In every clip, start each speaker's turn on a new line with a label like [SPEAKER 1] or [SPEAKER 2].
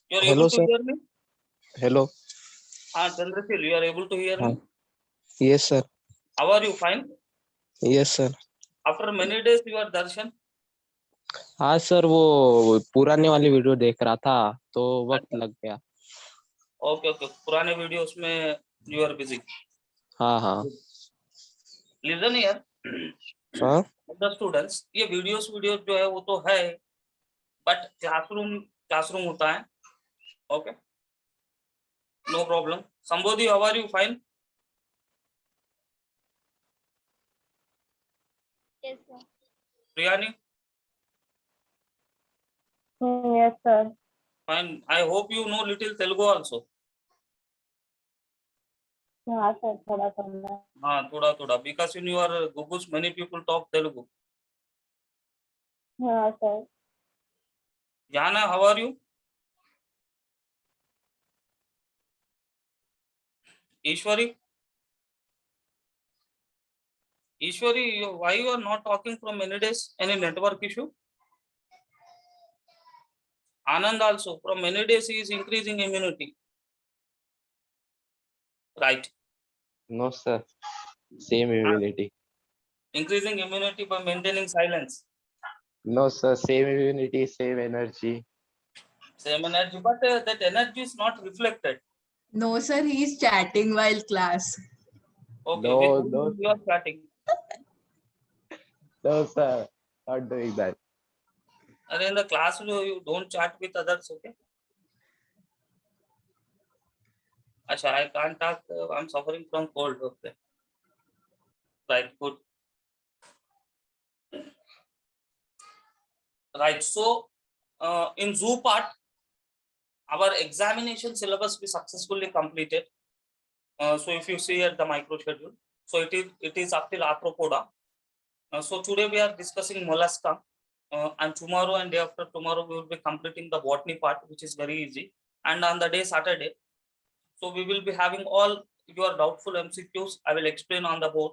[SPEAKER 1] You are
[SPEAKER 2] Hello,
[SPEAKER 1] able to
[SPEAKER 2] sir.
[SPEAKER 1] hear me?
[SPEAKER 2] Hello.
[SPEAKER 1] Chandrasekhar, you are able to hear
[SPEAKER 2] हाँ.
[SPEAKER 1] me?
[SPEAKER 2] Yes, sir.
[SPEAKER 1] How are you? Fine?
[SPEAKER 2] Yes, sir.
[SPEAKER 1] After many days, you are darshan?
[SPEAKER 2] हाँ sir, वो पुराने वाली video देख रहा था तो वक्त
[SPEAKER 1] अच्छा,
[SPEAKER 2] लग गया.
[SPEAKER 1] Okay okay. पुराने वीडियोस में you are busy.
[SPEAKER 2] हाँ हाँ.
[SPEAKER 1] Listen here,
[SPEAKER 2] हाँ.
[SPEAKER 1] the students, ये वीडियोस जो है वो तो है, बट क्लासरूम होता है. Okay, no problem. Sambodhi, how are you? Fine?
[SPEAKER 3] Yes, sir.
[SPEAKER 1] Priyani?
[SPEAKER 3] Yes, sir.
[SPEAKER 1] Fine. I hope you know little Telugu also.
[SPEAKER 3] हाँ सर, थोड़ा थोड़ा.
[SPEAKER 1] हाँ, थोड़ा, because in your Gugus many people talk Telugu.
[SPEAKER 3] हाँ sir.
[SPEAKER 1] Jana, how are you? Ishwari? Ishwari, why you are not talking from many days? Any network issue? Anand also, from many days he is increasing immunity. Right.
[SPEAKER 2] No, sir. Same immunity.
[SPEAKER 1] Increasing immunity by maintaining silence.
[SPEAKER 2] No, sir. Same immunity, same energy.
[SPEAKER 1] Same energy, but that energy is not reflected.
[SPEAKER 4] No, sir, he is chatting while class.
[SPEAKER 1] Okay,
[SPEAKER 2] No,
[SPEAKER 1] with whom
[SPEAKER 2] no.
[SPEAKER 1] you are chatting?
[SPEAKER 2] No, sir. Not doing that.
[SPEAKER 1] And in the class you don't chat with others, okay? Acha, I can't talk. I'm suffering from cold. Okay. Right. Good. Right. So, in zoo part, our examination syllabus we successfully completed. So if you see at the micro schedule, so it is up till arthropoda. So today we are discussing mollusca, and tomorrow and day after tomorrow we will be completing the botany part, which is very easy. And on the day Saturday, so we will be having all your doubtful MCQs. I will explain on the board.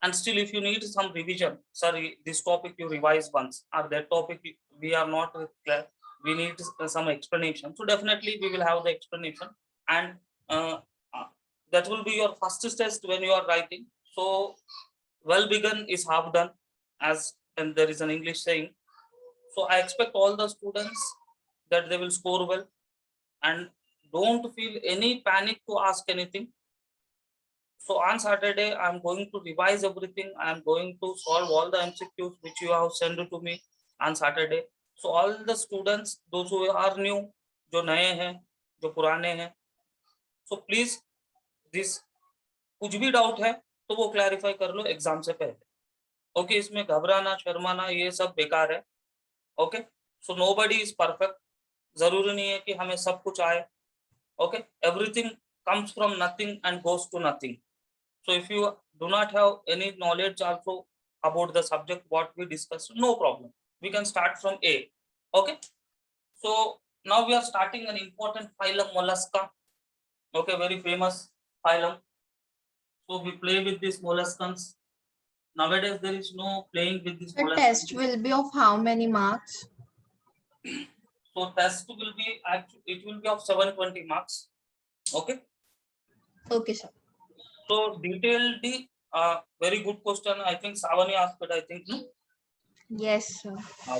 [SPEAKER 1] And still, if you need some revision, sorry, this topic you revise once, or that topic we are not clear, we need some explanation. So definitely we will have the explanation, and that will be your first test when you are writing. So well begun is half done, as and there is an English saying. So I expect all the students that they will score well, and don't feel any panic to ask anything. So on Saturday, I'm going to revise everything. I'm going to solve all the MCQs which you have sent to me on Saturday. So all the students, those who are new, जो नए हैं, जो पुराने हैं, so please this कुछ भी doubt है तो वो क्लैरिफाई कर लो एग्जाम से पहले. ओके, इसमें घबराना शर्माना ये सब बेकार है. Okay, so nobody is perfect. जरूरी नहीं है कि हमें सब कुछ आए. Okay, everything comes from nothing and goes to nothing. So if you do not have any knowledge also about the subject what we discussed, no problem. We can start from A. Okay. So now we are starting an important phylum mollusca. Okay, very famous phylum. So we play with these molluscans. Nowadays there is no playing with these
[SPEAKER 4] The
[SPEAKER 1] molluscans.
[SPEAKER 4] test will be of how many marks?
[SPEAKER 1] So test will be actually it will be of 720 marks. Okay.
[SPEAKER 4] Okay, sir.
[SPEAKER 1] So detailed, very good question. I think Savani asked it. I think no.
[SPEAKER 4] Yes, sir.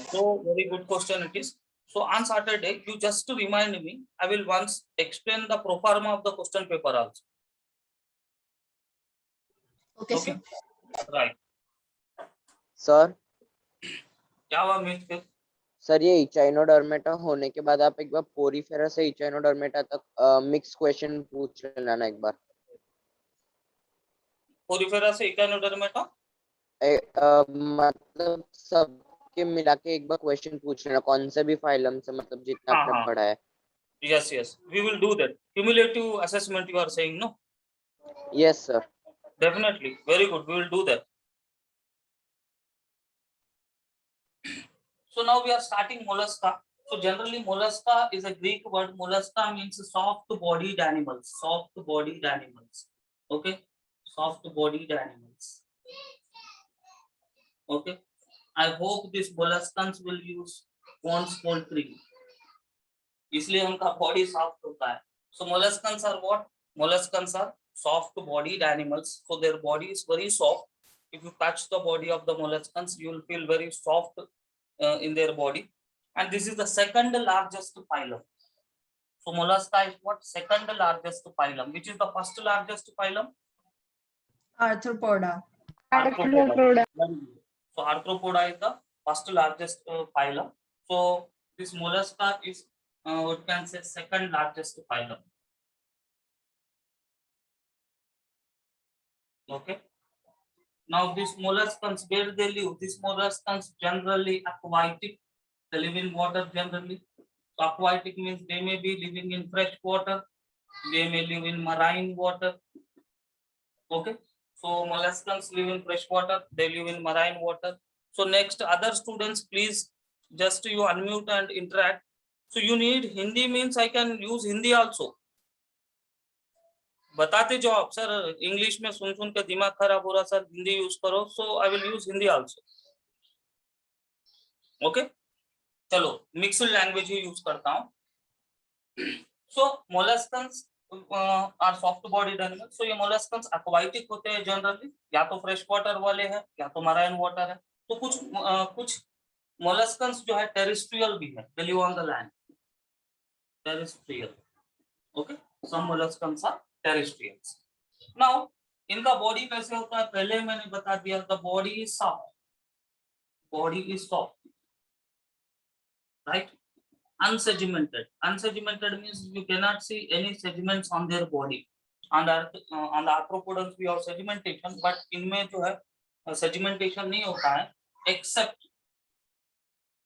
[SPEAKER 1] So very good question it is. So on Saturday, you just to remind me, I will once explain the pro forma of the question paper also.
[SPEAKER 4] Okay,
[SPEAKER 1] Okay.
[SPEAKER 4] sir.
[SPEAKER 1] Right.
[SPEAKER 5] Sir
[SPEAKER 1] क्या हुआ meet फिर?
[SPEAKER 5] Sir ये इचाइनोडर्मेटा होने के बाद आप एक बार Porifera से इचाइनोडर्मेटा तक मिक्स क्वेश्चन पूछ लेना एक बार.
[SPEAKER 1] पोरीफेरा से इकानोडर्मेटा
[SPEAKER 5] मतलब सबके मिला के एक बार क्वेश्चन पूछ लेना कौन से भी फाइलम से, मतलब जितना आपने पढ़ा है.
[SPEAKER 1] Yes, yes. We will do that. Cumulative assessment you are saying, no?
[SPEAKER 5] Yes, sir.
[SPEAKER 1] Definitely. Very good. We will do that. So now we are starting mollusca. So generally mollusca is a Greek word. Mollusca means soft bodied animals. Soft bodied animals. Okay. Soft bodied animals. Okay. I hope these molluscans will use Pond's poultry. इसलिए उनका body soft होता है. So molluscans are what? Molluscans are soft bodied animals. So their body is very soft. If you touch the body of the molluscans, you will feel very soft in their body. And this is the second largest phylum. So mollusca is what? Second largest phylum. Which is the first largest phylum?
[SPEAKER 4] Arthropoda.
[SPEAKER 3] Arthropoda.
[SPEAKER 1] So Arthropoda is the first largest phylum. So this mollusca is what can say second largest phylum. Okay. Now these molluscans, where they live? These molluscans generally aquatic. They live in water generally. So aquatic means they may be living in fresh water. They may live in marine water. Okay. So molluscans live in fresh water. They live in marine water. So next, other students, please just you unmute and interact. So you need Hindi means I can use Hindi also. बताते जो आप sir English में सुन के दिमाग खराब हो रहा sir Hindi use करो. So I will use Hindi also. Okay चलो मिक्स्ड लैंग्वेज ही यूज करता हूँ. So molluscans are soft bodied animal. So ये मोलस्कन्स एक्वाटिक होते हैं जनरली, या तो फ्रेश वाटर वाले हैं या तो मराइन वाटर है. तो कुछ मोलस्कन्स जो है टेरेस्ट्रियल भी है, they live on the land. Terrestrial. Okay some molluscans are terrestrials. Now इनका बॉडी कैसे होता है पहले मैंने बता दिया. The body is soft. Body is soft, right. Unsedimented. Unsedimented means you cannot see any sediments on their body. On the arthropods we have sedimentation, but इनमें जो है sedimentation नहीं होता है. Except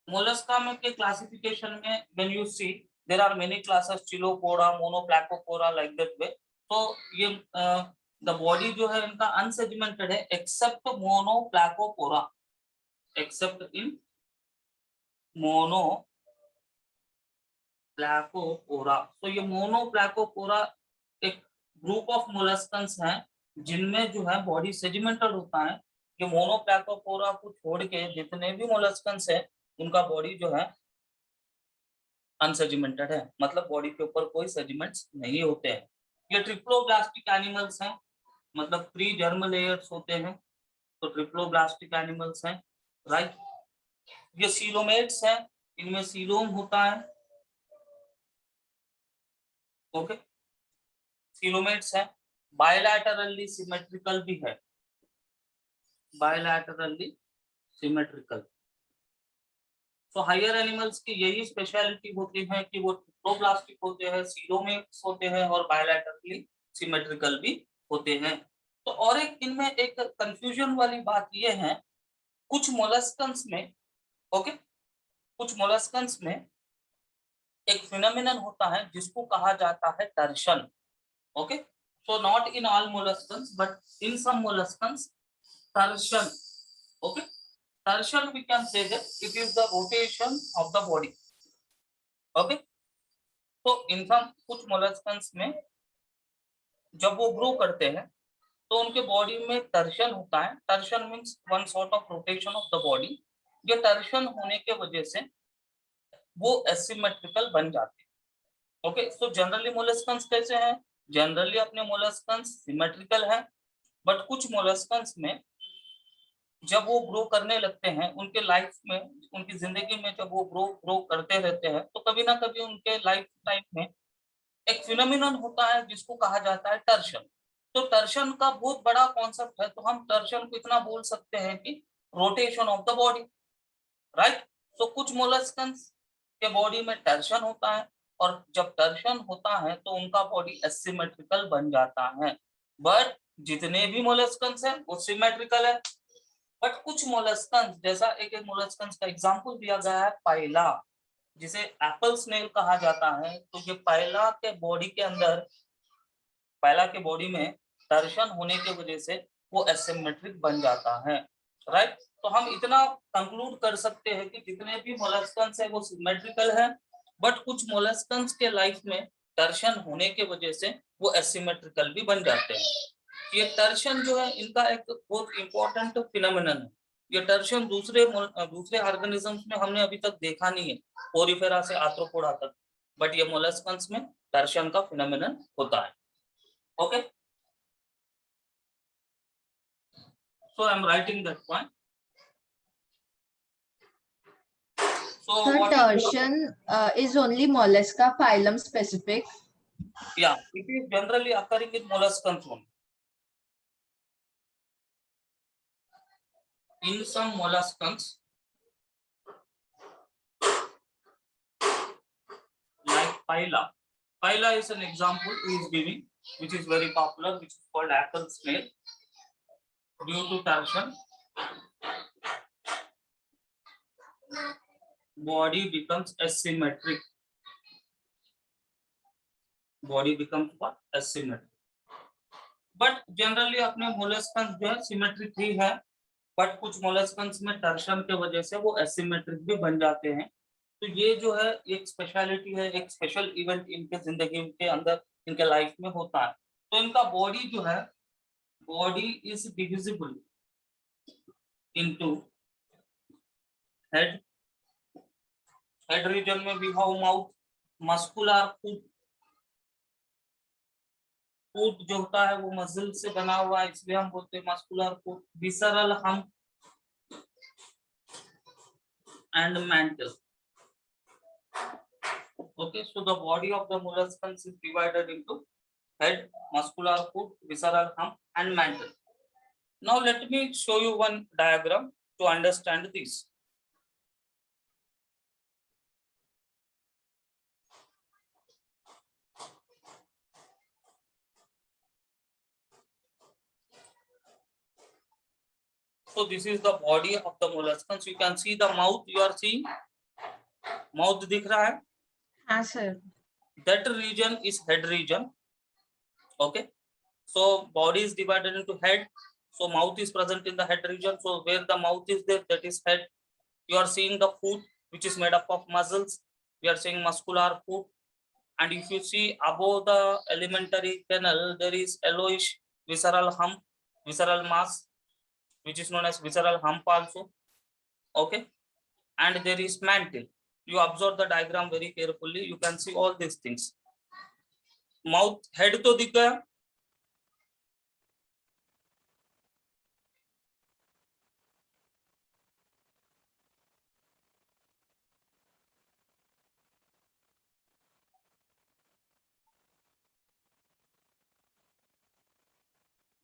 [SPEAKER 1] मोलस्का में के क्लासिफिकेशन में when you see there are many classes, Chilopoda, Monoplacophora, like that way. तो ये the body जो है इनका unsedimented है except Monoplacophora. Except in Monoplacophora. तो ये मोनोप्लाकोपोरा एक ग्रुप ऑफ मोलस्कन्स हैं जिनमें जो है बॉडी सेडिमेंटेड होता है. ये मोनोप्लाकोपोरा को छोड़ के जितने भी मोलस्कन्स हैं उनका बॉडी जो है अनसेडिमेंटेड है, मतलब बॉडी के ऊपर कोई सेडिमेंट्स नहीं होते हैं. ये ट्रिप्लोब्लास्टिक एनिमल्स हैं, मतलब 3 जर्म लेयर्स होते हैं. तो ट्रिप्लोब्लास्टिक एनिमल्स हैं, राइट. ये सीलोमेट्स हैं, इनमें सीलोम होता है. ओके सीलोमेट्स है. बायलैटरली सिमेट्रिकल भी है. Bilaterally symmetrical. तो हायर एनिमल्स की यही स्पेशलिटी होती है कि वो ट्रिप्लोब्लास्टिक होते हैं, सीलोमेट्स होते हैं और बायलैटरली सिमेट्रिकल भी होते हैं. तो और एक इनमें एक कंफ्यूजन वाली बात ये है, कुछ मोलस्कन्स में कुछ मोलस्कन्स में एक फिनोमिनन होता है जिसको कहा जाता है torsion. Okay so not in all molluscans but in some molluscans torsion. Okay torsion we can say that it is the rotation of the body. Okay तो इन सम कुछ मोलस्कन्स में जब वो ग्रो करते हैं तो उनके बॉडी में टर्शन होता है. Tertian means one sort of rotation of the body. ये टर्शन होने के वजह से वो एसिमेट्रिकल बन जाते हैं. ओके सो जनरली मोलस्कन्स कैसे हैं? जनरली अपने मोलस्कन्स सिमेट्रिकल हैं, बट कुछ मोलस्कन्स में जब वो ग्रो करने लगते हैं उनके लाइफ में, उनकी जिंदगी में जब वो ग्रो करते रहते हैं तो कभी ना कभी उनके लाइफ टाइम में एक फिनोमिनन होता है जिसको कहा जाता है टर्शन. तो टर्शन का बहुत बड़ा कॉन्सेप्ट है. तो हम टर्शन को इतना बोल सकते हैं कि rotation of the body, right. तो कुछ मोलस्कन्स के बॉडी में टर्शन होता है और जब टर्शन होता है तो उनका बॉडी एसिमेट्रिकल बन जाता है. बट जितने भी मोलस्कन्स हैं वो सिमेट्रिकल है. बट कुछ मोलस्कन्स, जैसा एक मोलस्कन्स का एग्जांपल दिया गया है पाइला, जिसे एप्पल स्नेल कहा जाता है. तो ये पाइला के बॉडी के अंदर, पाइला के बॉडी में टर्शन होने की वजह से वो एसिमेट्रिक बन जाता है, राइट. तो हम इतना कंक्लूड कर सकते हैं कि जितने भी मोलस्कन्स है वो सिमेट्रिकल है, बट कुछ मोलस्कन्स के लाइफ में टर्शन होने के वजह से वो एसिमेट्रिकल भी बन जाते हैं. ये टर्शन जो है इनका एक बहुत इंपॉर्टेंट फिनोमिनन है. ये टर्शन दूसरे ऑर्गेनिजम्स में हमने अभी तक देखा नहीं है, पोरिफेरा से आर्थ्रोपोडा तक. बट ये मोलस्कन्स में टर्शन का फिनोमेनन होता है. Okay, so I am writing that point. So
[SPEAKER 4] Sir,
[SPEAKER 1] what is the-
[SPEAKER 4] torsion is only mollusca phylum specific.
[SPEAKER 1] yeah, it is generally occurring in molluscans only. In some molluscans, like Phyla is an example he is giving, which is very popular, which is called apple snail. Due to torsion, body becomes asymmetric. Body becomes what? Asymmetric. But generally अपने मोलस्कन्स जो है symmetric ही है, but कुछ मोलस्कन्स में tertian के वजह से वो एसिमेट्रिक भी बन जाते हैं. तो ये जो है एक स्पेशलिटी है, एक स्पेशल इवेंट इनके जिंदगी के अंदर, इनके लाइफ में होता है. तो इनका बॉडी जो है, body is divisible into head. Head region में we have mouth, muscular foot. Foot जो होता है वो मसल से बना हुआ है, इसलिए हम बोलते हैं muscular foot. Visceral hump and mantle. Okay, so the body of the molluscans is divided into head, muscular foot, visceral hump, and mantle. Now let me show you one diagram to understand this. So this is the body of the molluscans. You can see the mouth. You are seeing mouth दिख रहा है.
[SPEAKER 4] हाँ sir.
[SPEAKER 1] That region is head region. Okay, so body is divided into head. So mouth is present in the head region. So where the mouth is there, that is head. You are seeing the foot, which is made up of muscles. We are seeing muscular foot. And if you see above the alimentary canal, there is yellowish visceral hump, visceral mass, which is known as visceral hump also. Okay, and there is mantle. You observe the diagram very carefully. You can see all these things. Mouth, head तो दिख गया.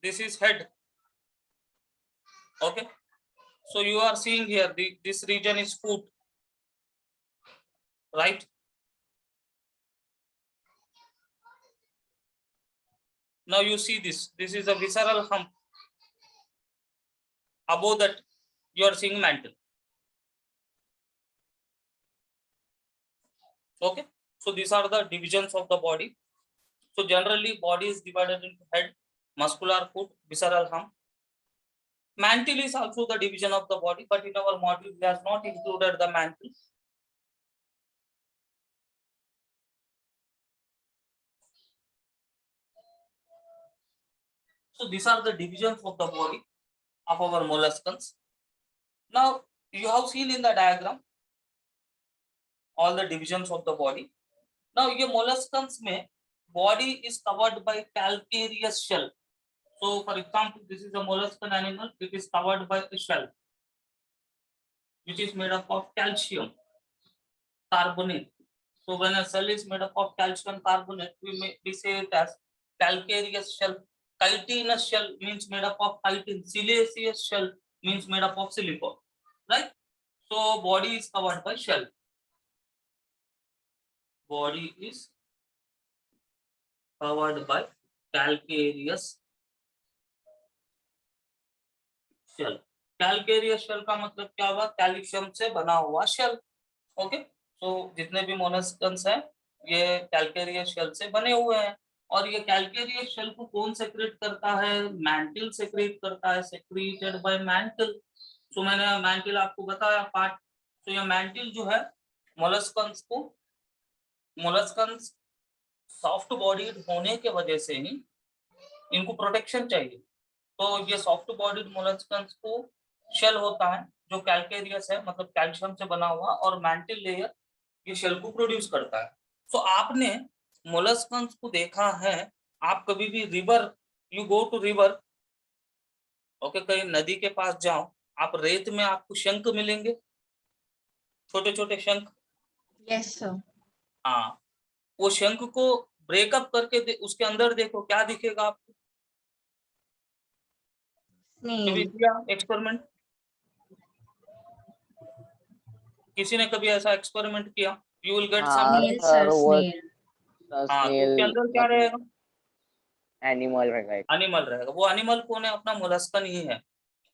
[SPEAKER 1] This is head. Okay, so you are seeing here this region is foot, right? Now you see this is a visceral hump. Above that you are seeing mantle. Okay, so these are the divisions of the body. So generally body is divided into head, muscular foot, visceral hump. Mantle is also the division of the body, but in our module we have not included the mantle. So these are the divisions of the body of our molluscans. Now you have seen in the diagram all the divisions of the body. Now ये molluscans में body is covered by calcareous shell. So for example, this is a molluscan animal. It is covered by a shell, which is made up of calcium carbonate. So when a cell is made up of calcium carbonate, we say it as calcareous shell. Chitinous shell means made up of chitin. Siliceous shell means made up of silicon. Right? So body is covered by shell. Body is covered by calcareous shell. Calcareous shell का मतलब क्या हुआ? Calcium से बना हुआ shell. Okay, सो जितने भी मोलस्कन्स हैं ये कैल्केरियस शेल से बने हुए हैं. और ये कैल्केरियस शेल को कौन सेक्रेट करता है? मैंटल सेक्रेट करता है, सेक्रेटेड बाय मैंटल. सो मैंने मैंटल आपको बताया पार्ट. तो ये मैंटल जो है मोलस्कन्स को, मोलस्कन्स सॉफ्ट बॉडीड होने के वजह से ही इनको प्रोटेक्शन चाहिए. तो ये सॉफ्ट बॉडीड मोलस्कन्स को शेल होता है जो कैल्केरियस है, मतलब कैल्शियम से बना हुआ, और मैंटल लेयर ये शेल को प्रोड्यूस करता है. सो आपने मोलस्कन्स को देखा है, आप कभी भी river, you go to river, okay, कहीं नदी के पास जाओ, आप रेत में आपको शंख मिलेंगे, छोटे छोटे शंख।
[SPEAKER 4] Yes, sir.
[SPEAKER 1] हाँ, वो शंख को ब्रेकअप करके उसके अंदर देखो क्या दिखेगा आपको। कभी
[SPEAKER 4] Snail.
[SPEAKER 1] किया एक्सपेरिमेंट? किसी ने कभी ऐसा एक्सपेरिमेंट किया? You will get some.
[SPEAKER 5] हाँ
[SPEAKER 4] Snail,
[SPEAKER 5] सर,
[SPEAKER 4] sir.
[SPEAKER 5] वो
[SPEAKER 4] Snail.
[SPEAKER 1] हाँ, तो उसके
[SPEAKER 5] स्नेल
[SPEAKER 1] अंदर क्या रहेगा?
[SPEAKER 5] एनिमल रहेगा एक।
[SPEAKER 1] एनिमल रहेगा। वो एनिमल कौन है? अपना मोलस्कन ही है।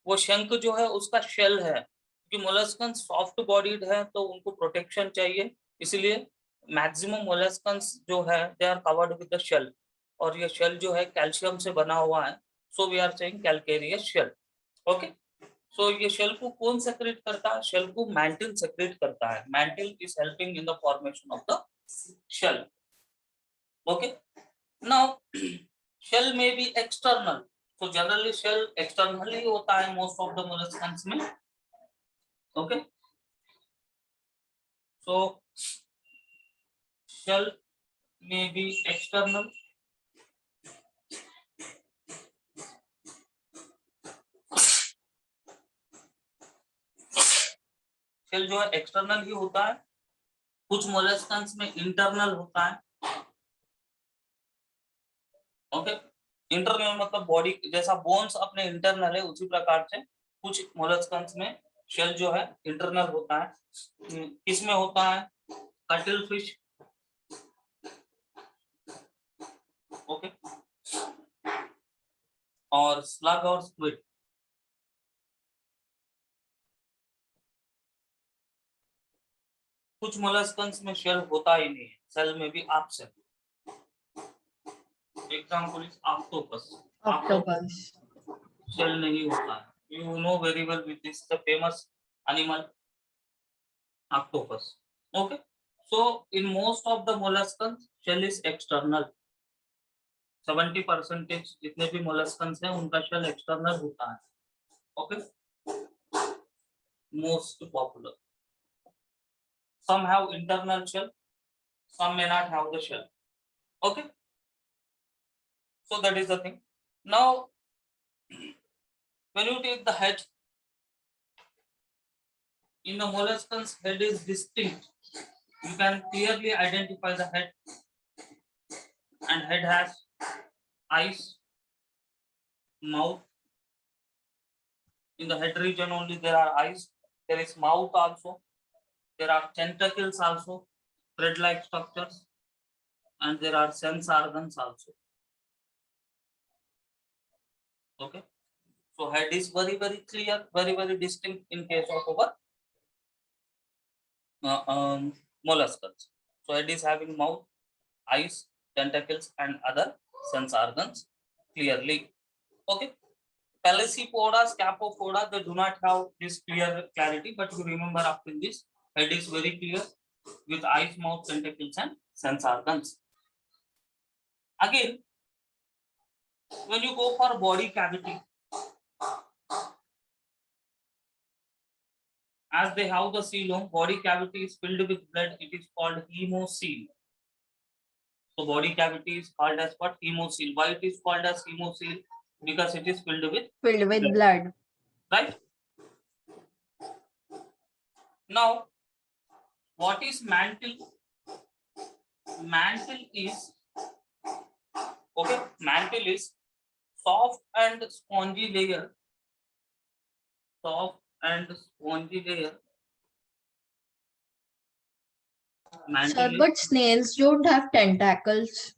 [SPEAKER 1] वो शंख जो है उसका शेल है, क्योंकि मोलस्कन सॉफ्ट बॉडीड है तो उनको प्रोटेक्शन चाहिए, इसलिए मैक्सिमम मोलस्कन्स जो है they are covered with the shell, और ये शेल जो है कैल्शियम से बना हुआ है, so we are saying calcareous shell. Okay, so ये शेल को कौन सेक्रेट करता है? शेल को मैंटिल सेक्रेट करता है। Mantle is helping in the formation of the shell. Okay, now shell में भी एक्सटर्नल, तो जनरली शेल एक्सटर्नली होता है मोस्ट ऑफ द मोलस्कन्स में। ओके, सो शेल में भी एक्सटर्नल, शेल जो है एक्सटर्नल ही होता है। कुछ मोलस्कन्स में इंटरनल होता है। ओके, इंटरनल मतलब बॉडी जैसा बोन्स अपने इंटरनल है, उसी प्रकार से कुछ मोलस्कन्स में शेल जो है इंटरनल होता है। किसमें होता है? कटल फिश, ओके, और स्लग और स्क्विड। कुछ मोलस्कन्स में शेल होता ही नहीं है, शेल में भी absent. Example is octopus.
[SPEAKER 4] Octopus.
[SPEAKER 1] Shell नहीं होता है। You know very well with this the famous animal octopus. Okay, so in most of the molluscans shell is external. 70% जितने भी molluscans हैं उनका shell external होता है। Okay, most popular. Some have internal shell, some may not have the shell. Okay, so that is the thing. Now when you take the head, in the molluscans head is distinct. You can clearly identify the head, and head has eyes, mouth. In the head region only there are eyes, there is mouth also, there are tentacles also, thread-like structures, and there are sense organs also. Okay, so head is very clear, very distinct in case of our molluscans. So head is having mouth, eyes, tentacles, and other sense organs clearly. Okay, Pelecypoda, Scapopoda, they do not have this clarity, but you remember after this, head is very clear with eyes, mouth, tentacles, and sense organs. Again, when you go for body cavity, as they have the coelom, body cavity is filled with blood. It is called hemocoel. So body cavity is called as what? Hemocoel. Why it is called as hemocoel? Because it is filled with
[SPEAKER 4] Filled with blood.
[SPEAKER 1] right. Now, what is mantle? Mantle is okay. Mantle is soft and spongy layer. Soft and spongy layer. Mantle
[SPEAKER 4] Sir,
[SPEAKER 1] is,
[SPEAKER 4] but snails don't have tentacles.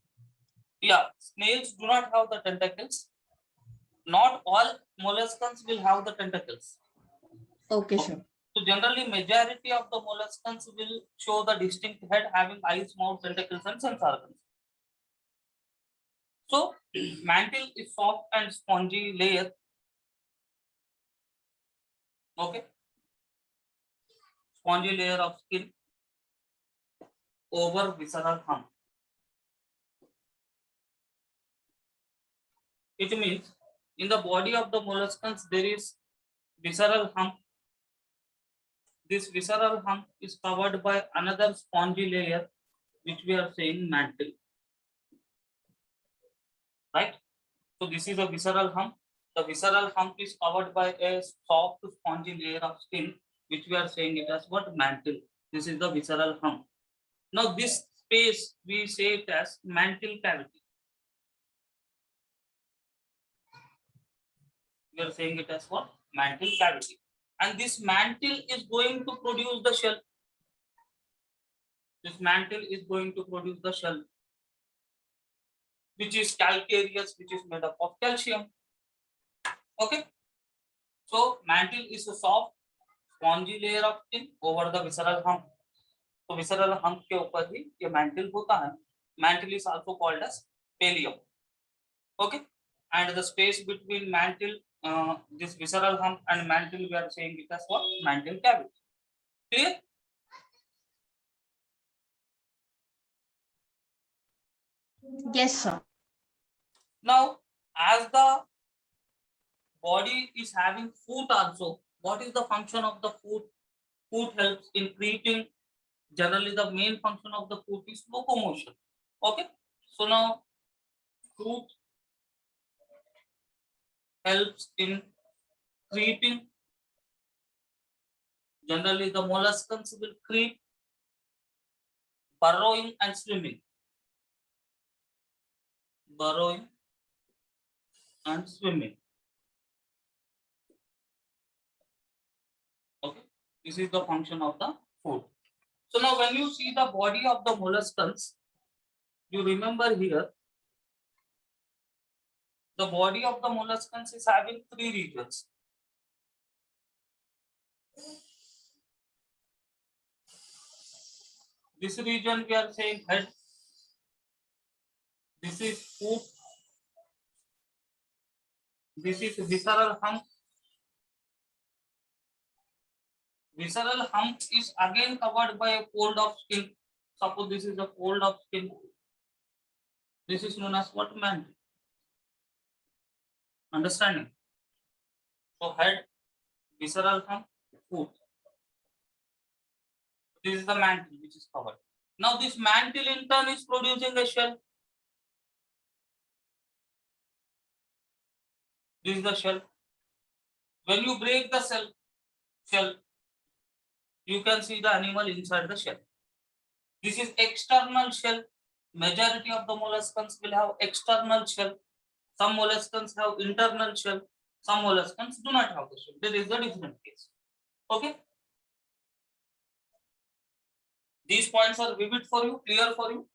[SPEAKER 1] yeah, snails do not have the tentacles. Not all molluscans will have the tentacles.
[SPEAKER 4] Okay, sir.
[SPEAKER 1] So generally, majority of the molluscans will show the distinct head having eyes, mouth, tentacles, and sense organs. So mantle is soft and spongy layer. Okay, spongy layer of skin over visceral hump. It means in the body of the molluscans there is visceral hump. This visceral hump is covered by another spongy layer. which we are saying mantle. Right? So this is a visceral hump. The visceral hump is covered by a soft spongy layer of skin, which we are saying it as what? Mantle. This is the visceral hump. Now this space we say it as mantle cavity. We are saying it as what? Mantle cavity. And this mantle is going to produce the shell. This mantle is going to produce the shell, which is calcareous, which is made up of calcium. Okay. So mantle is a soft spongy layer of skin over the visceral hump. So visceral hump के ऊपर ही ये mantle होता है. Mantle is also called as pallium. Okay. And the space between mantle, this visceral hump and mantle, we are saying it as what? Mantle cavity. Clear?
[SPEAKER 4] Yes, sir.
[SPEAKER 1] Now, as the body is having foot also, what is the function of the foot? Foot helps in creating. Generally, the main function of the foot is locomotion. Okay. So now, foot helps in creeping. Generally, the molluscans will creep, burrowing and swimming. Burrowing and swimming. Okay, this is the function of the foot. So now when you see the body of the molluscans, you remember here, the body of the molluscans is having three regions. This region we are saying head. This is foot. This is visceral hump. Visceral hump is again covered by a fold of skin. Suppose this is a fold of skin. This is known as what? Mantle. Understanding? So head, visceral hump, foot. This is the mantle which is covered. Now this mantle in turn is producing a shell. This is the shell. When you break the shell, you can see the animal inside the shell. This is external shell. Majority of the molluscans will have external shell. Some molluscans have internal shell. Some molluscans do not have the shell. There is a different case. Okay. These points are vivid for you, clear for you.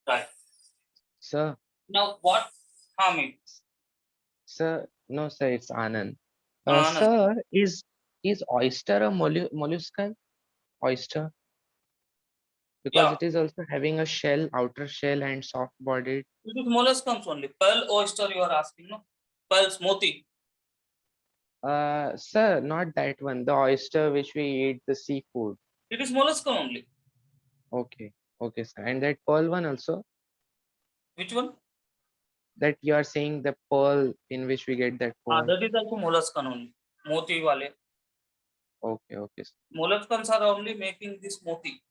[SPEAKER 1] Right.
[SPEAKER 2] Sir,
[SPEAKER 1] Now what? Hamid.
[SPEAKER 2] sir, no, sir, it's Anand.
[SPEAKER 1] Anand.
[SPEAKER 2] Sir, is oyster a molluscan? Oyster? Because
[SPEAKER 1] Yeah.
[SPEAKER 2] it is also having a shell, outer shell, and soft bodied.
[SPEAKER 1] It is molluscans only. Pearl oyster you are asking, no? Pearls, moti.
[SPEAKER 2] Sir, not that one. The oyster which we eat, the seafood.
[SPEAKER 1] It is molluscan only.
[SPEAKER 2] Okay, okay, sir. And that pearl one also,
[SPEAKER 1] Which one?
[SPEAKER 2] that you are saying the pearl in which we get that pearl.
[SPEAKER 1] That is also molluscan only. Moti wale.
[SPEAKER 2] Okay, okay, sir.
[SPEAKER 1] Molluscans are only making this moti.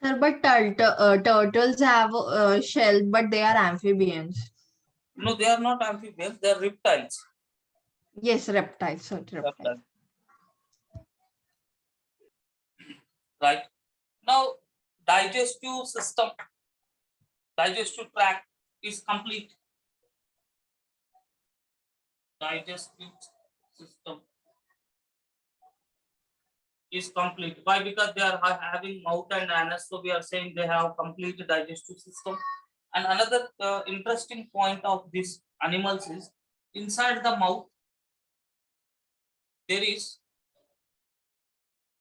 [SPEAKER 4] Sir, but turtles have a shell, but they are amphibians.
[SPEAKER 1] No, they are not amphibians. They are reptiles.
[SPEAKER 4] Yes, reptiles. Sir, reptiles.
[SPEAKER 1] Right. Now, digestive system, digestive tract is complete. Digestive system is complete. Why? Because they are having mouth and anus, so we are saying they have complete digestive system. And another interesting point of these animals is inside the mouth there is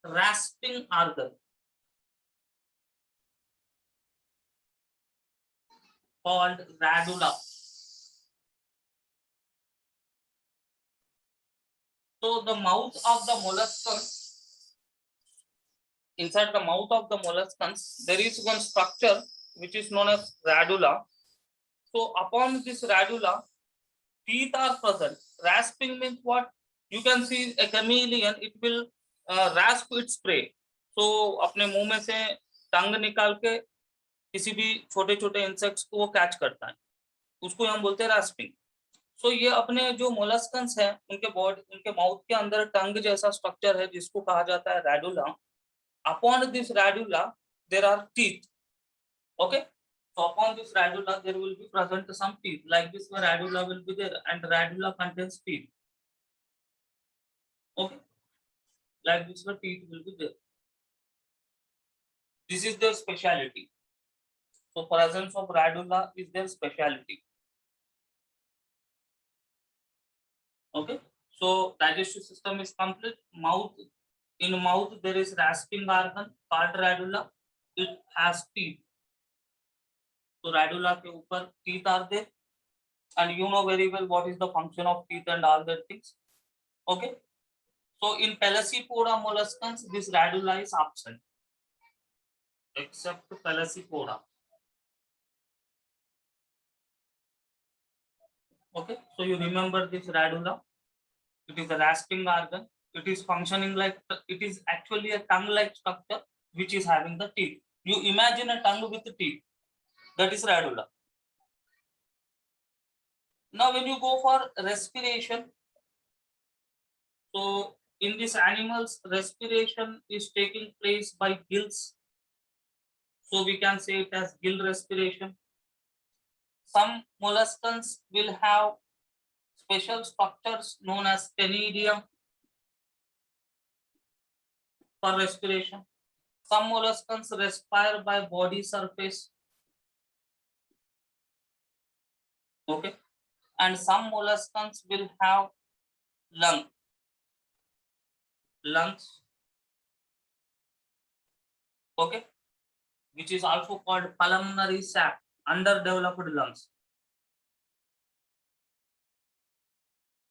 [SPEAKER 1] rasping organ called radula. So the mouth of the molluscans, inside the mouth of the molluscans, there is one structure which is known as radula. So upon this radula, teeth are present. Rasping means what? You can see a chameleon, it will rasp its prey. So अपने मुंह में से टंग निकाल के किसी भी छोटे छोटे इंसेक्ट्स को वो कैच करता है, उसको हम बोलते हैं रास्पिंग. सो ये अपने जो मोलस्कन्स है उनके बॉडी, उनके माउथ के अंदर टंग जैसा स्ट्रक्चर है जिसको कहा जाता है radula. Upon this radula there are teeth. Okay, so upon this radula there will be present some teeth, like this where radula will be there, and radula contains teeth. Okay, like this where teeth will be there. This is their speciality. So presence of radula is their speciality. Okay, so digestive system is complete. Mouth, in mouth there is rasping organ called radula. It has teeth. So radula के ऊपर teeth are there, and you know very well what is the function of teeth and all that things. Okay, so in Pelacipoda molluscans this radula is absent, except Pelacipoda. Okay, so you remember this radula. It is a rasping organ. It is functioning like, it is actually a tongue-like structure which is having the teeth. You imagine a tongue with teeth. That is radula. Now when you go for respiration, so in these animals respiration is taking place by gills. So we can say it as gill respiration. Some molluscans will have special structures known as ctenidia for respiration. Some molluscans respire by body surface. Okay, and some molluscans will have lungs. Okay, which is also called pulmonary sac, underdeveloped lungs.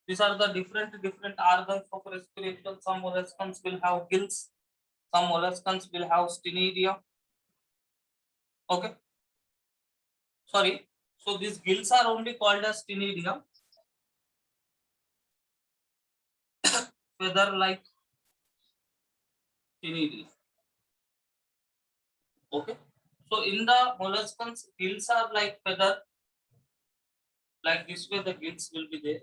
[SPEAKER 1] These are the different organs of respiration. Some molluscans will have gills, some molluscans will have ctenidia. Okay, sorry, so these gills are only called as ctenidia. Feather like ctenidia. Okay, so in the molluscans gills are like feather, like this way the gills will be there.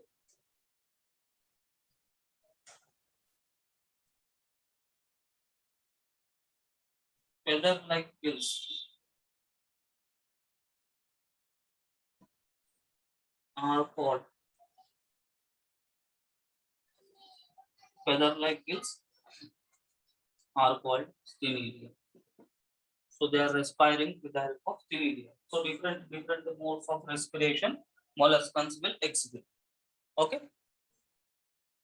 [SPEAKER 1] Feather like gills are called feather-like gills are called ctenidia. So they are respiring with the help of ctenidia. So different modes of respiration molluscans will exhibit. Okay,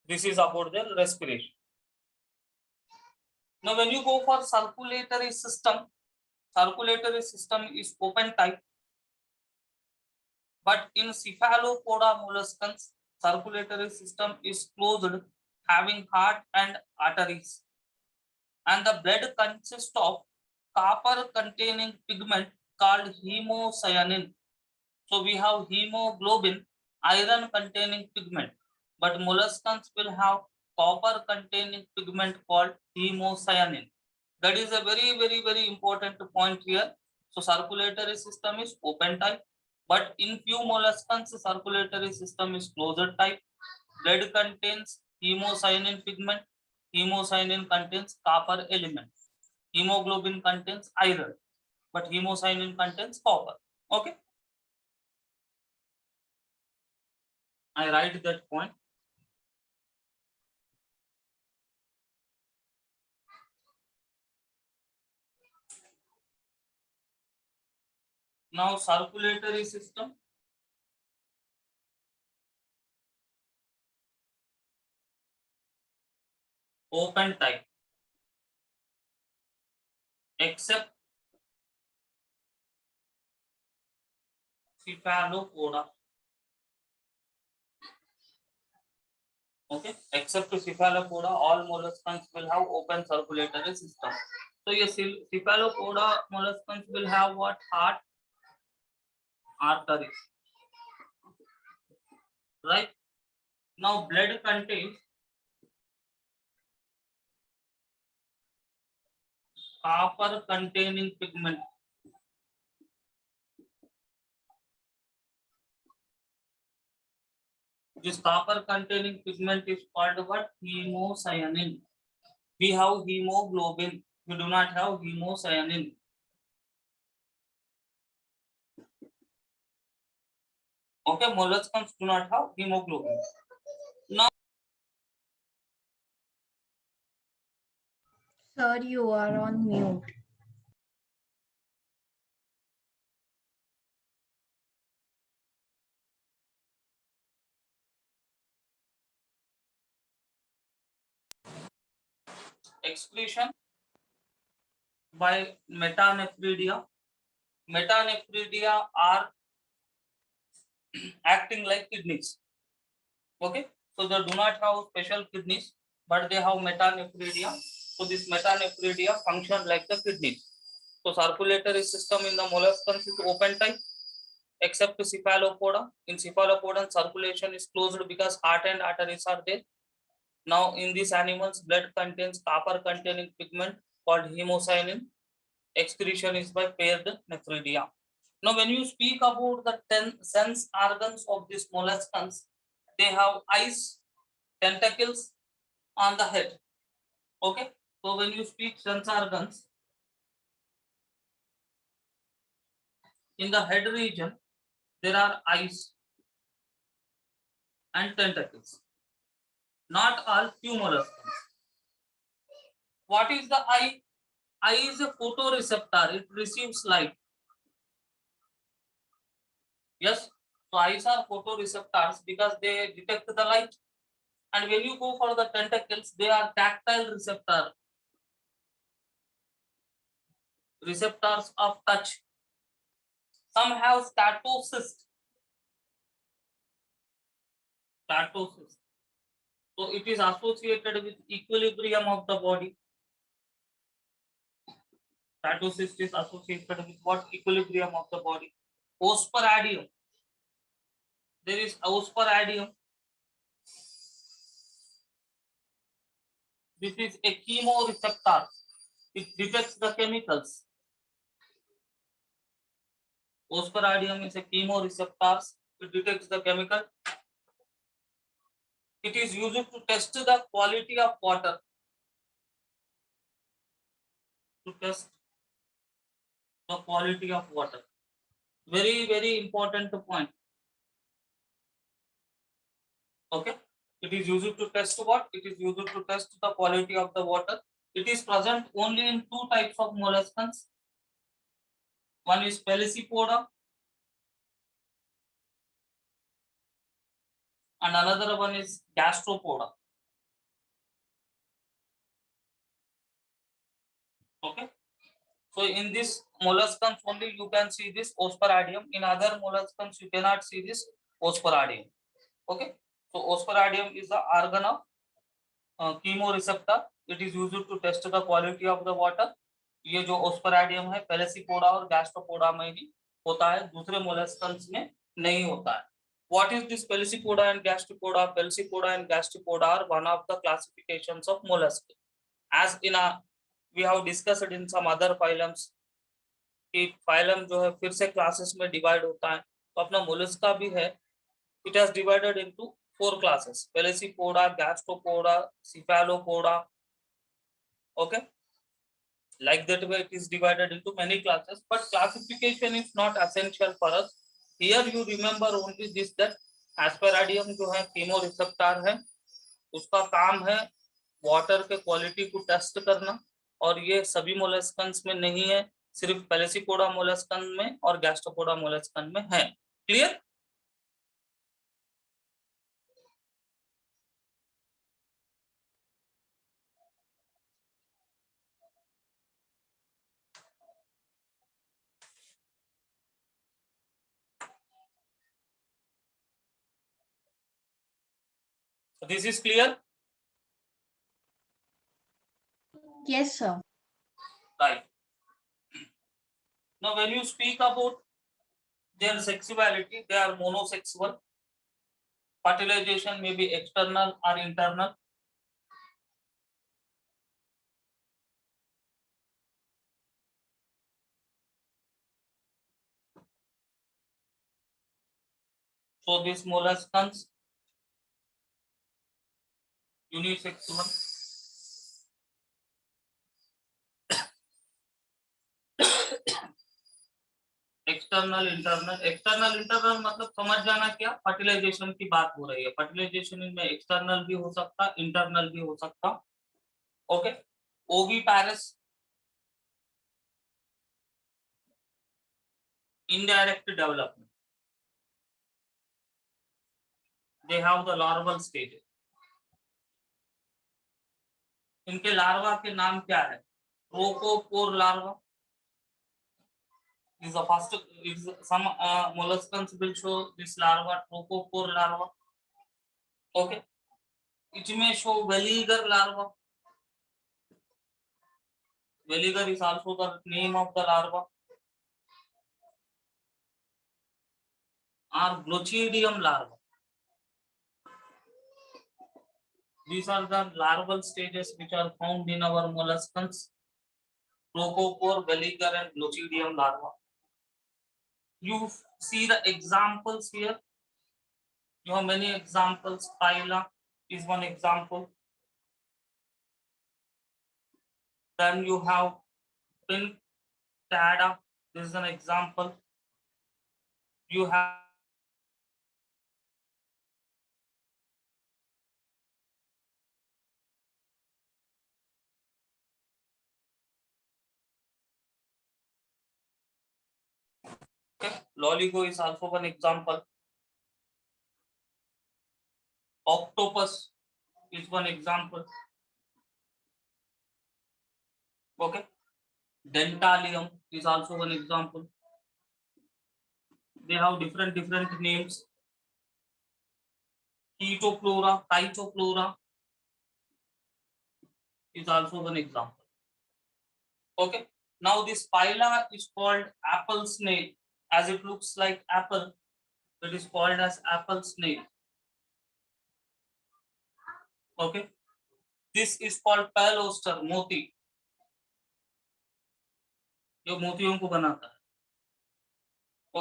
[SPEAKER 1] this is about their respiration. Now when you go for circulatory system is open type, but in cephalopoda molluscans circulatory system is closed, having heart and arteries, and the blood consists of copper containing pigment called hemocyanin. So we have hemoglobin, iron containing pigment, but molluscans will have copper containing pigment called hemocyanin. That is a very important point here. So circulatory system is open type, but in few molluscans circulatory system is closed type. Blood contains hemocyanin pigment. Hemocyanin contains copper element. Hemoglobin contains iron, but hemocyanin contains copper. Okay, I write that point. Now circulatory system. Open type, except cephalopoda. Okay, except cephalopoda, all molluscans will have open circulatory system. So yes, cephalopoda molluscans will have what? Heart, arteries. right? Now blood contains copper containing pigment. This copper containing pigment is called what? Hemocyanin. We have hemoglobin. We do not have hemocyanin. Okay, molluscs do not have hemoglobin. Now,
[SPEAKER 4] Sir, you are on mute.
[SPEAKER 1] excretion by metanephridia. Metanephridia are acting like kidneys. Okay, so they do not have special kidneys, but they have metanephridia. So this metanephridia function like the kidneys. So circulatory system in the molluscans is open type, except cephalopoda. In cephalopoda, circulation is closed because heart and arteries are there. Now in these animals, blood contains copper containing pigment called hemocyanin. Excretion is by paired nephridia. Now when you speak about the 10 sense organs of these molluscans, they have eyes, tentacles on the head. Okay, so when you speak sense organs, in the head region, there are eyes and tentacles. Not all, few molluscans. What is the eye? Eye is a photoreceptor. It receives light. Yes, so eyes are photoreceptors because they detect the light. And when you go for the tentacles, they are tactile receptors of touch. Some have statocyst. So it is associated with equilibrium of the body. Statocyst is associated with what? Equilibrium of the body. Osporadium. There is osporadium. This is a chemoreceptor. It detects the chemicals. Osporadium is a chemoreceptor. It detects the chemical. It is used to test the quality of water. To test the quality of water. Very, very important point. Okay. It is used to test what? It is used to test the quality of the water. It is present only in two types of molluscans. One is Pelecypoda and another one is Gastropoda. Okay. So in this molluscans only you can see this osporadium. In other molluscans you cannot see this osporadium. Okay. So osporadium is the organ of chemoreceptor. It is used to test the quality of the water. ये जो ओस्पराडियम है पेलेसिपोडा और Gastropoda में ही होता है, दूसरे मोलस्कन्स में नहीं होता है. What is this Pelecypoda and Gastropoda? Pelecypoda and Gastropoda are one of the classifications of mollusks. As in a we have discussed in some other phylums कि phylum जो है फिर से classes में divide होता है, तो अपना mollusca भी है. It has divided into 4 classes: Pelecypoda, Gastropoda, Cephalopoda. Okay, like that way it is divided into many classes, but classification is not essential for us. Here you remember only this, that Asperadium जो है chemoreceptor है, उसका काम है water के quality को test करना, और ये सभी मोलस्कन्स में नहीं है, सिर्फ पेलेसिपोडा मोलस्कन में और गैस्ट्रोपोडा मोलस्कन में है. Clear? This is clear?
[SPEAKER 4] Yes, sir.
[SPEAKER 1] Right. Now when you speak about their sexuality, they are monosexual. Fertilization may be external or internal. So this molluscans unisexual. External internal, external internal मतलब समझ जाना क्या, fertilisation की बात हो रही है। Fertilisation में एक्सटर्नल भी हो सकता, इंटरनल भी हो सकता। Okay, oviparous indirect development, they have the larval stages. इनके लार्वा के नाम क्या है? Trochophore larva is the first, is some molluscans will show this larva, trochophore larva. Okay, it may show veliger larva. Veliger is also the name of the larva. Or glochidium larva. These are the larval stages which are found in our molluscans: trochophore, veliger, and glochidium larva. You see the examples here. You have many examples. Phyla is one example. Then you have Pinctada. This is an example. You have Loligo is also one example. Octopus is one example. Okay. Dentalium is also one example. They have different names. Chaetopleura, Chaetopleura is also one example. Okay. Now this phyla is called apple snail. As it looks like apple, it is called as apple snail. Okay. This is called Paloster, मोती. जो मोतियों को बनाता है.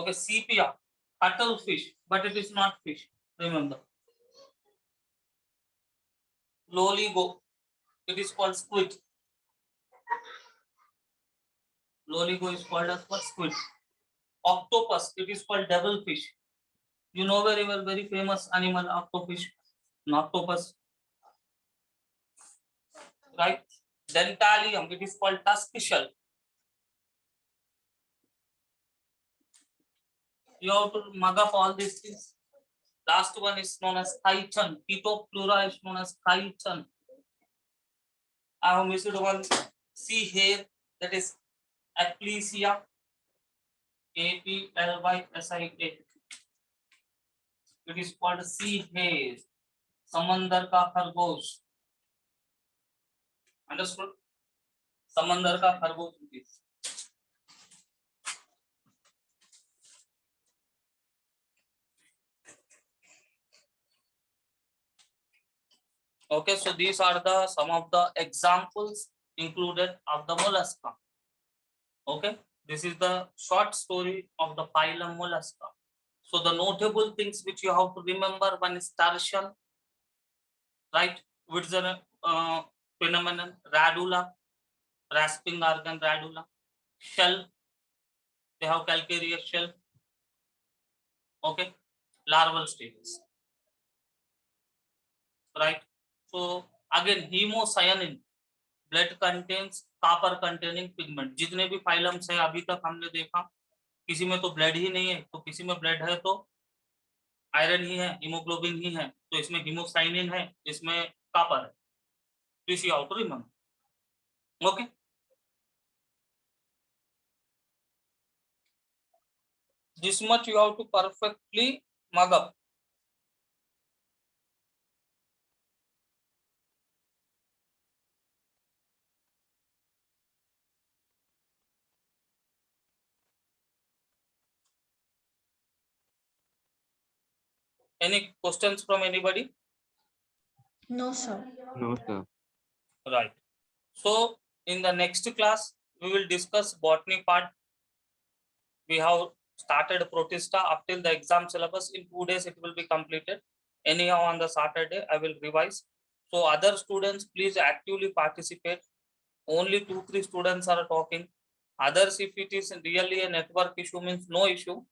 [SPEAKER 1] Okay. Sepia, cuttlefish, but it is not fish. Remember. Loligo, it is called squid. Loligo is called as what? Squid. Octopus, it is called devilfish. You know very well, very famous animal, octopus. An octopus. Right? Dentalium, it is called tusk shell. You have to mug up all these things. Last one is known as Chaeton. Chaetopleura is known as Chaeton. I have missed one. See here, that is Aplysia. Aplysia. It is called sea haze. समंदर का खरगोश. Understood? समंदर का खरगोश. Okay, so these are the some of the examples included of the mollusca. Okay, this is the short story of the phylum mollusca. So the notable things which you have to remember: one is tertian, right? Which is a phenomenon. Radula, rasping organ, radula. Shell, they have calcareous shell. Okay, larval stages, right? So again, hemocyanin, blood contains copper containing pigment. जितने भी phylums है अभी तक हमने देखा, किसी में तो ब्लड ही नहीं है, तो किसी में ब्लड है तो आयरन ही है, हीमोग्लोबिन ही है, तो इसमें हीमोसाइनिन है, इसमें कॉपर है. This you have to remember. Okay, this much you have to perfectly mug up. Any questions from anybody?
[SPEAKER 4] No, sir.
[SPEAKER 2] No, sir.
[SPEAKER 1] Right. So in the next class, we will discuss botany part. We have started Protista up till the exam syllabus. In 2 days, it will be completed. Anyhow, on the Saturday, I will revise. So other students, please actively participate. Only 2-3 students are talking. Others, if it is really a network issue, means no issue.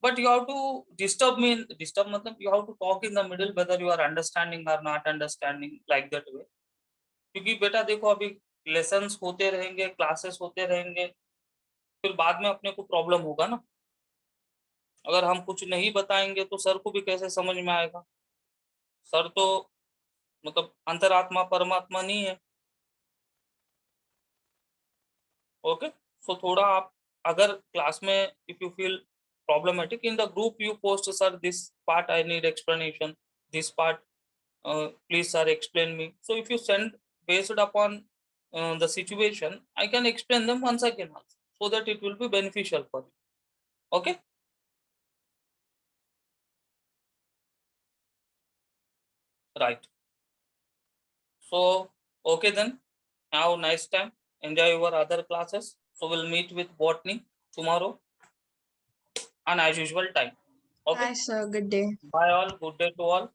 [SPEAKER 1] But you have to disturb me. Disturb matlab you have to talk in the middle whether you are understanding or not understanding, like that way. क्योंकि बेटा देखो अभी lessons होते रहेंगे, classes होते रहेंगे, फिर बाद में अपने को प्रॉब्लम होगा ना. अगर हम कुछ नहीं बताएंगे तो सर को भी कैसे समझ में आएगा. सर तो मतलब अंतरात्मा परमात्मा नहीं है. ओके, सो थोड़ा आप अगर क्लास में if you feel problematic in the group you post, sir, this part I need explanation, this part please sir explain me. So if you send based upon the situation, I can explain them once again also, so that it will be beneficial for you. Okay, right. So okay, then have a nice time, enjoy your other classes. So we'll meet with botany tomorrow on as usual time. Okay,
[SPEAKER 4] Bye, sir. Good day.
[SPEAKER 1] bye all, good day to all.